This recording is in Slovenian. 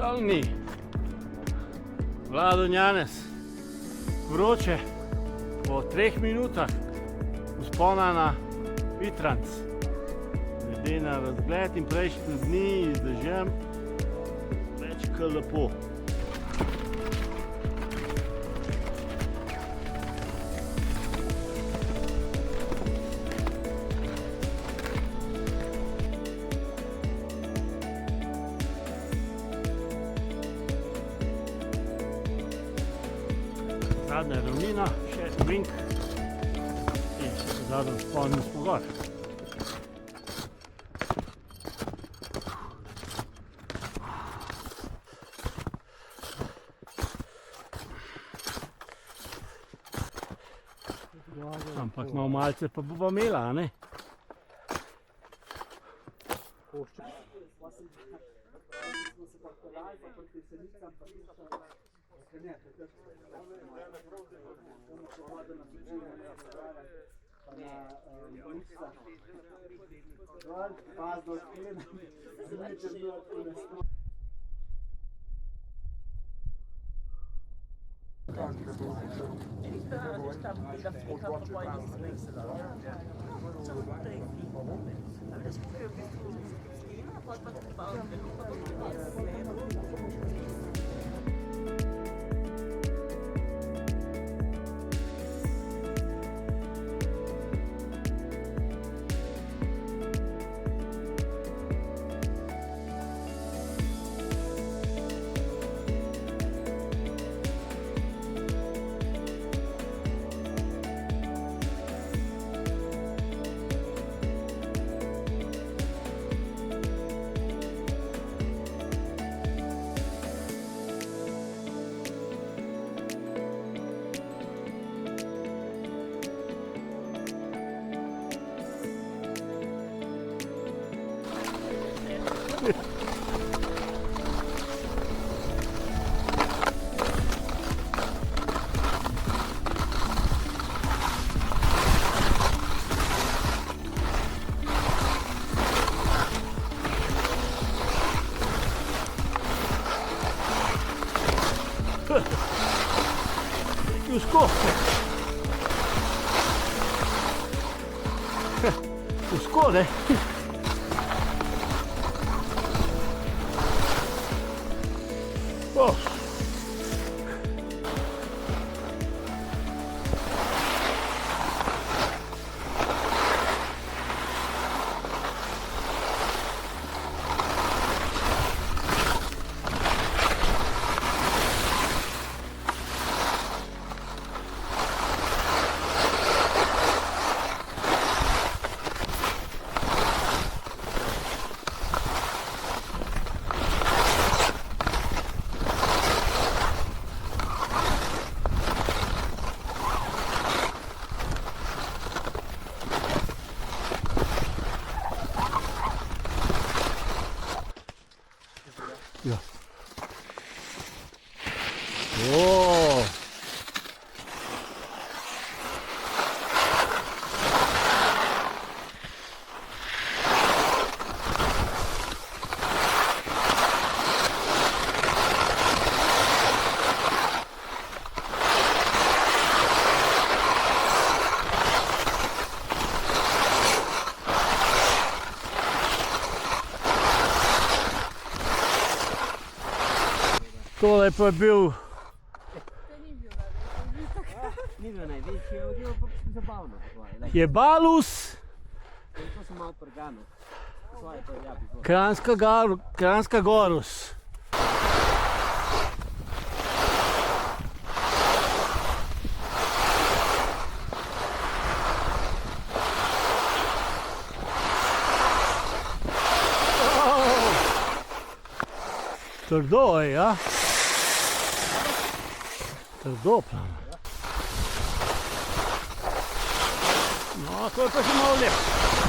Dolni, Vlado Janez, vroče po 3 minutah vzpona na Vitranc. Glede na razgled in prejšnje dni z dežem, več kot lepo. Zadnja ravnina, še vink in še zadnji vzpon in spogor. Ampak malo malce pa bova imela, a ne? Usko, ne? Ja. O! Tole pa je bil... Ni bil največji, je bil pa zabavno. Je Balus, To sem malo prganil. Kranjska Gorus. Trdo je, ja? Trdo plano. No, to je pa še malo lep.